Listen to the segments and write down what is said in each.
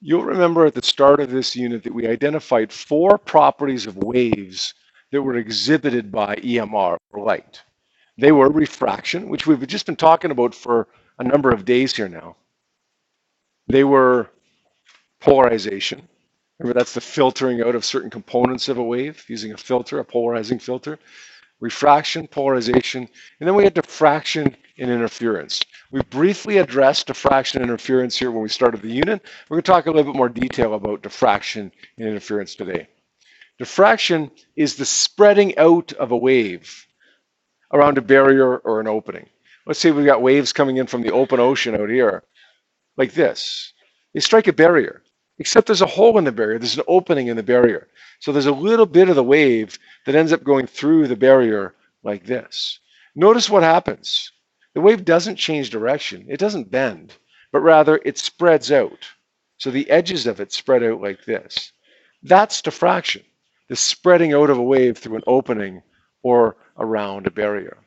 You'll remember at the start of this unit that we identified 4 properties of waves that were exhibited by EMR, or light. They were refraction, which we've just been talking about for a number of days here now. They were polarization. Remember, that's the filtering out of certain components of a wave using a filter, a polarizing filter. Refraction, polarization, and then we had diffraction and interference. We briefly addressed diffraction and interference here when we started the unit. We're going to talk a little bit more detail about diffraction and interference today. Diffraction is the spreading out of a wave around a barrier or an opening. Let's say we've got waves coming in from the open ocean out here, like this. They strike a barrier, except there's a hole in the barrier. There's an opening in the barrier. So there's a little bit of the wave that ends up going through the barrier like this. Notice what happens. The wave doesn't change direction. It doesn't bend, but rather it spreads out. So the edges of it spread out like this. That's diffraction, the spreading out of a wave through an opening or around a barrier.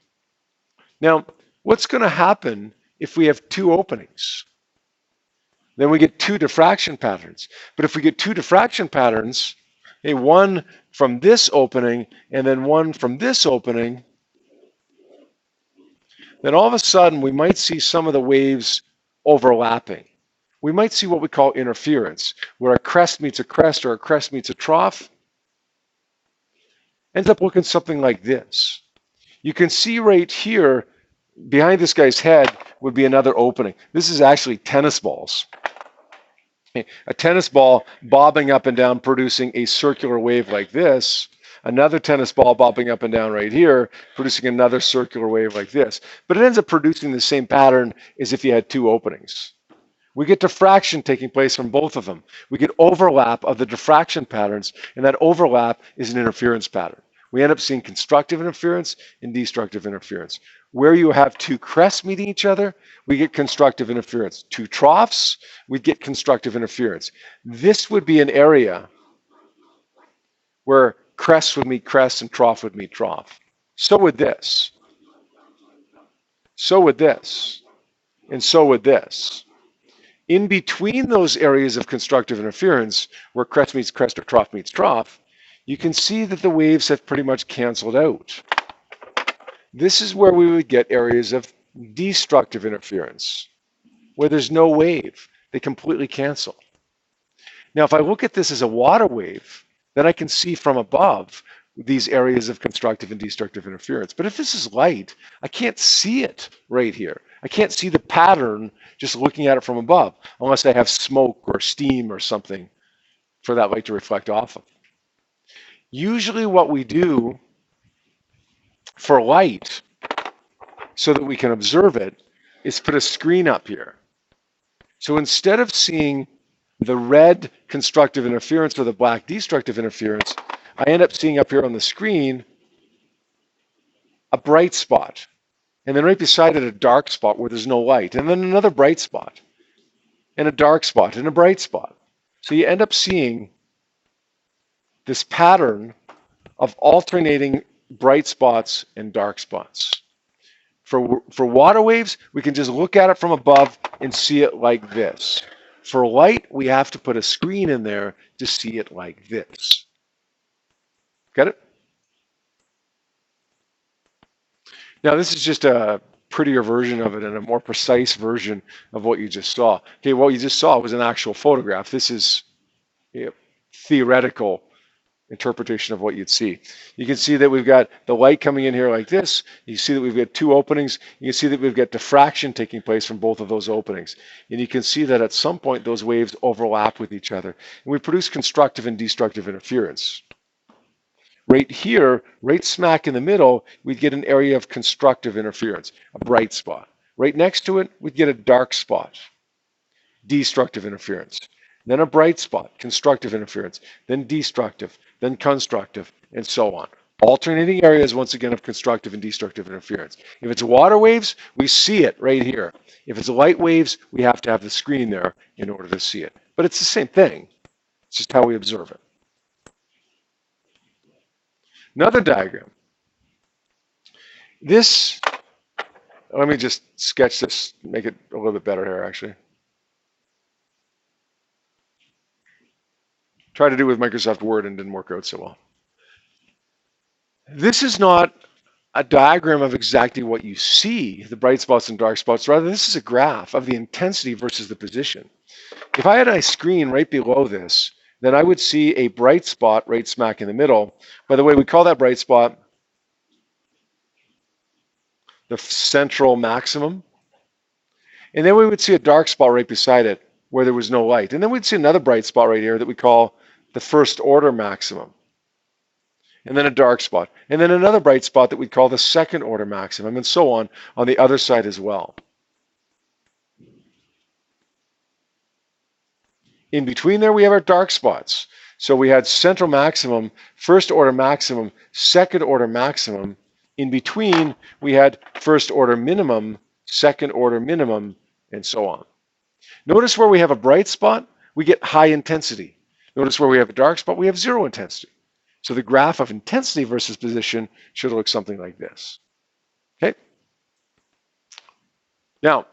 Now, what's going to happen if we have 2 openings? Then we get 2 diffraction patterns. But if we get 2 diffraction patterns, one from this opening and then one from this opening, then all of a sudden we might see some of the waves overlapping. We might see what we call interference, where a crest meets a crest or a crest meets a trough. Ends up looking something like this. You can see right here, behind this guy's head would be another opening. This is actually tennis balls. A tennis ball bobbing up and down, producing a circular wave like this. Another tennis ball bobbing up and down right here, producing another circular wave like this. But it ends up producing the same pattern as if you had 2 openings. We get diffraction taking place from both of them. We get overlap of the diffraction patterns, and that overlap is an interference pattern. We end up seeing constructive interference and destructive interference. Where you have 2 crests meeting each other, we get constructive interference. 2 troughs, we get constructive interference. This would be an area where crest would meet crest and trough would meet trough. So would this. So would this. And so would this. In between those areas of constructive interference, where crest meets crest or trough meets trough, you can see that the waves have pretty much canceled out. This is where we would get areas of destructive interference, where there's no wave. They completely cancel. Now, if I look at this as a water wave, then I can see from above these areas of constructive and destructive interference. But if this is light, I can't see it right here. I can't see the pattern just looking at it from above, unless I have smoke or steam or something for that light to reflect off of. Usually what we do for light, so that we can observe it, is put a screen up here. So instead of seeing the red constructive interference or the black destructive interference, I end up seeing up here on the screen a bright spot. And then right beside it, a dark spot where there's no light. And then another bright spot. And a dark spot and a bright spot. So you end up seeing this pattern of alternating bright spots and dark spots. For water waves, we can just look at it from above and see it like this. For light, we have to put a screen in there to see it like this. Got it? Now, this is just a prettier version of it and a more precise version of what you just saw. Okay, what you just saw was an actual photograph. This is a theoretical interpretation of what you'd see. You can see that we've got the light coming in here like this. You see that we've got 2 openings. You can see that we've got diffraction taking place from both of those openings. And you can see that at some point those waves overlap with each other. And we produce constructive and destructive interference. Right here, right smack in the middle, we'd get an area of constructive interference, a bright spot. Right next to it, we'd get a dark spot, destructive interference. Then a bright spot, constructive interference, then destructive, then constructive, and so on. Alternating areas, once again, of constructive and destructive interference. If it's water waves, we see it right here. If it's light waves, we have to have the screen there in order to see it. But it's the same thing. It's just how we observe it. Another diagram. This, let me just sketch this, make it a little bit better here, actually. Tried to do it with Microsoft Word and didn't work out so well. This is not a diagram of exactly what you see, the bright spots and dark spots. Rather, this is a graph of the intensity versus the position. If I had a screen right below this, then I would see a bright spot right smack in the middle. By the way, we call that bright spot the central maximum. And then we would see a dark spot right beside it where there was no light. And then we'd see another bright spot right here that we call the first order maximum. And then a dark spot. And then another bright spot that we'd call the second order maximum, and so on the other side as well. In between there, we have our dark spots. So we had central maximum, first order maximum, second order maximum. In between, we had first order minimum, second order minimum, and so on. Notice where we have a bright spot, we get high intensity. Notice where we have a dark spot, we have zero intensity. So the graph of intensity versus position should look something like this. Okay. Now,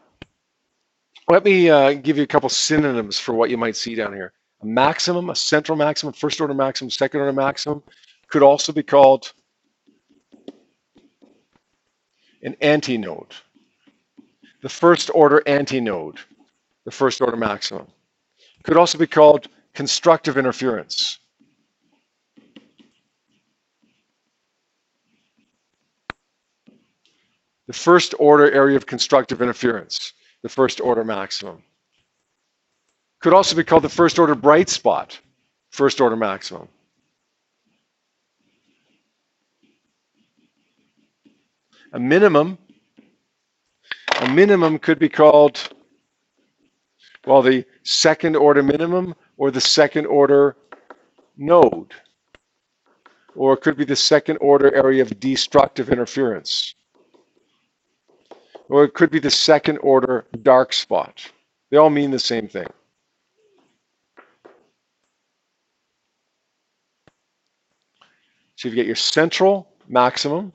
let me give you a couple synonyms for what you might see down here. A maximum, a central maximum, first order maximum, second order maximum could also be called an antinode. The first order antinode, the first order maximum. Could also be called constructive interference. The first order area of constructive interference, the first order maximum. Could also be called the first order bright spot, first order maximum. A minimum could be called, well, the second order minimum or the second order node. Or it could be the second order area of destructive interference. Or it could be the second order dark spot. They all mean the same thing. So you get your central maximum,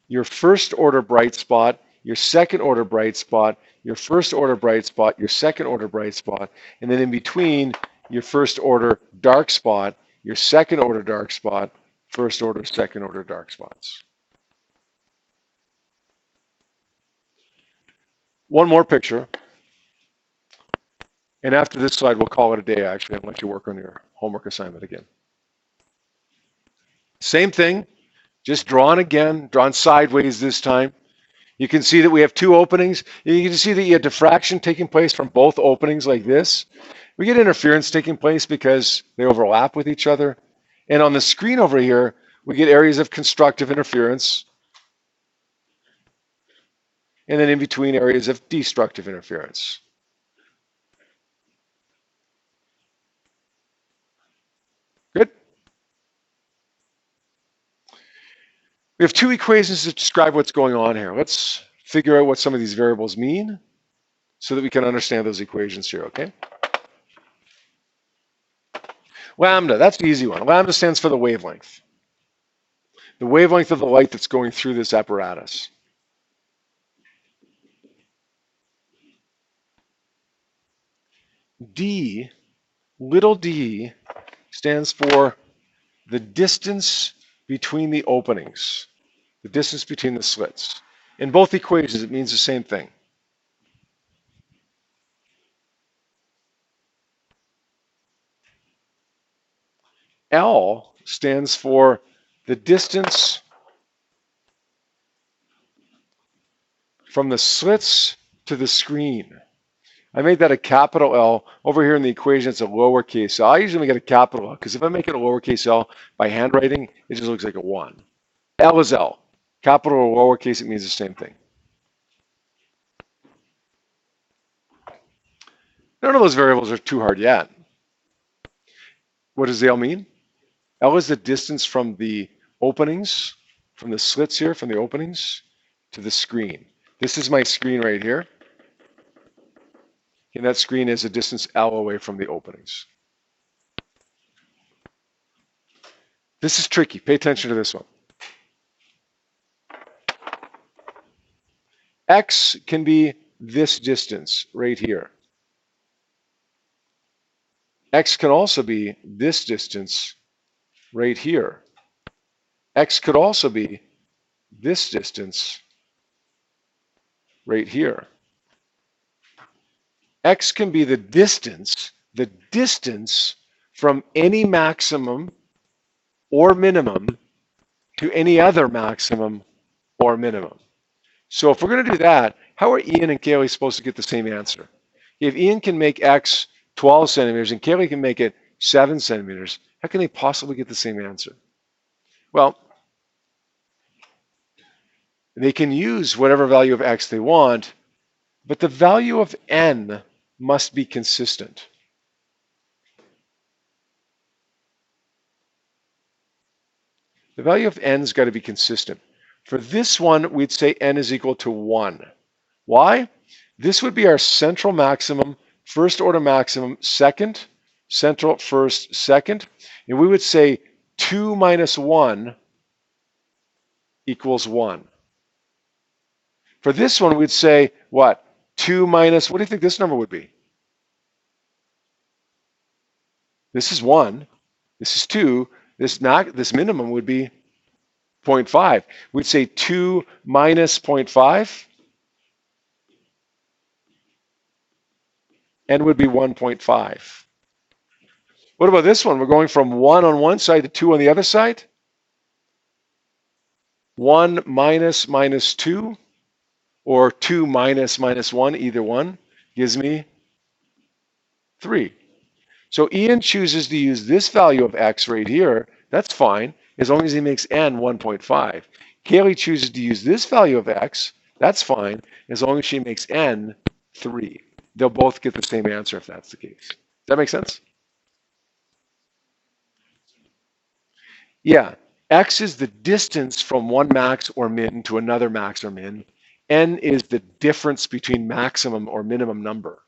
your first order bright spot, your second order bright spot, your first order bright spot, your second order bright spot, and then in between, your first order dark spot, your second order dark spot, first order, second order dark spots. One more picture. And after this slide, we'll call it a day, actually, and let you work on your homework assignment again. Same thing, just drawn again, drawn sideways this time. You can see that we have two openings. You can see that you have diffraction taking place from both openings like this. We get interference taking place because they overlap with each other. And on the screen over here, we get areas of constructive interference. And then in between, areas of destructive interference. Good? We have two equations that describe what's going on here. Let's figure out what some of these variables mean so that we can understand those equations here, okay? Lambda, that's the easy one. Lambda stands for the wavelength. The wavelength of the light that's going through this apparatus. D, little d, stands for the distance between the openings, the distance between the slits. In both equations, it means the same thing. L stands for the distance from the slits to the screen. I made that a capital L. Over here in the equation, it's a lowercase l. I usually make it a capital L because if I make it a lowercase l by handwriting, it just looks like a 1. L is L. Capital or lowercase, it means the same thing. None of those variables are too hard yet. What does the L mean? L is the distance from the openings, from the slits here, from the openings to the screen. This is my screen right here. And that screen is a distance L away from the openings. This is tricky. Pay attention to this one. X can be this distance right here. X can also be this distance right here. X could also be this distance right here. X can be the distance from any maximum or minimum to any other maximum or minimum. So if we're going to do that, how are Ian and Kaylee supposed to get the same answer? If Ian can make X 12 centimeters and Kaylee can make it 7 centimeters, how can they possibly get the same answer? Well, they can use whatever value of X they want, but the value of N must be consistent. The value of N's got to be consistent. For this one, we'd say N is equal to 1. Why? This would be our central maximum, first order maximum, second, central, first, second. And we would say 2 minus 1 equals 1. For this one, we'd say, what? 2 minus, what do you think this number would be? This is 1. This is 2. This minimum would be 0.5. We'd say 2 minus 0.5. N would be 1.5. What about this one? We're going from 1 on one side to 2 on the other side. 1 minus 2, or 2 minus 1, either one, gives me 3. So Ian chooses to use this value of X right here. That's fine, as long as he makes N 1.5. Kaylee chooses to use this value of X. That's fine, as long as she makes N 3. They'll both get the same answer if that's the case. Does that make sense? Yeah. X is the distance from one max or min to another max or min. N is the difference between maximum or minimum number.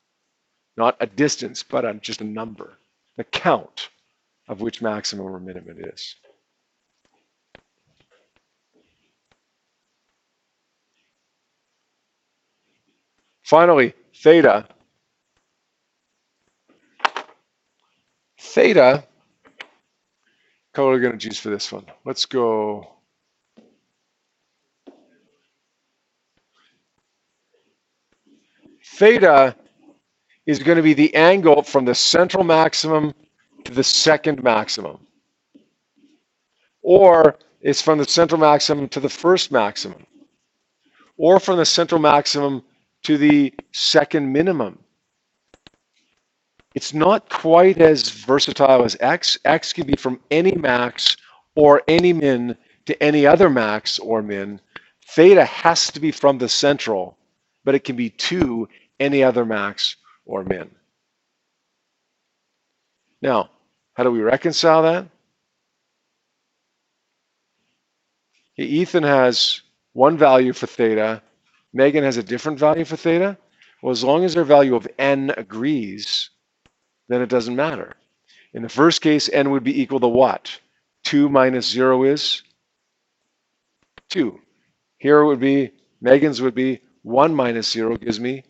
Not a distance, but just a number. The count of which maximum or minimum it is. Finally, theta. Theta, color are we going to choose for this one? Let's go. Theta is going to be the angle from the central maximum to the second maximum. Or it's from the central maximum to the first maximum. Or from the central maximum to the second minimum. It's not quite as versatile as X. X can be from any max or any min to any other max or min. Theta has to be from the central, but it can be to any other max or min. Now, how do we reconcile that? Ethan has one value for theta. Megan has a different value for theta. Well, as long as their value of N agrees, then it doesn't matter. In the first case, N would be equal to what? 2 minus 0 is 2. Here it would be, Megan's would be 1 minus 0 gives me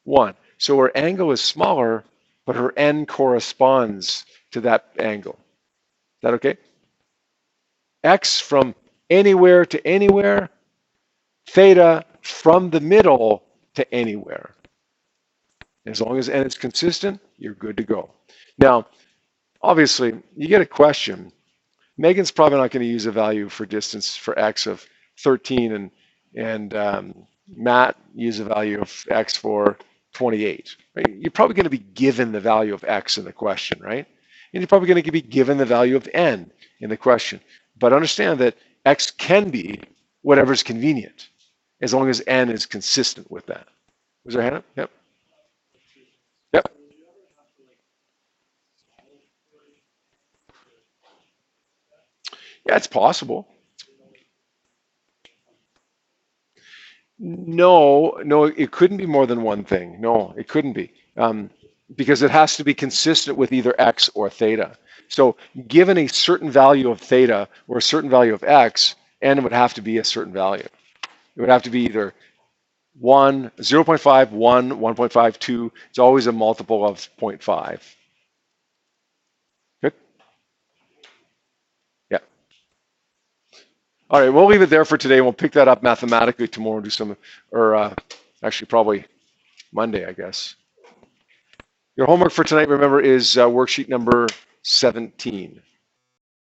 1. So her angle is smaller, but her N corresponds to that angle. Is that okay? X from anywhere to anywhere, theta from the middle to anywhere. As long as N is consistent, you're good to go. Now, obviously, you get a question. Megan's probably not going to use a value for distance for X of 13, and Matt used a value of X for 28. Right? You're probably going to be given the value of X in the question, right? And you're probably going to be given the value of N in the question. But understand that X can be whatever's convenient, as long as N is consistent with that. Was there a hand up? Yep. Yep. Yeah, it's possible. No, it couldn't be more than one thing. No, it couldn't be. Because it has to be consistent with either X or theta. So given a certain value of theta or a certain value of X, N would have to be a certain value. It would have to be either 1, 0.5, 1, 1.5, 2. It's always a multiple of 0.5. All right, we'll leave it there for today. We'll pick that up mathematically tomorrow and do some, or actually probably Monday, I guess. Your homework for tonight, remember, is worksheet number 17.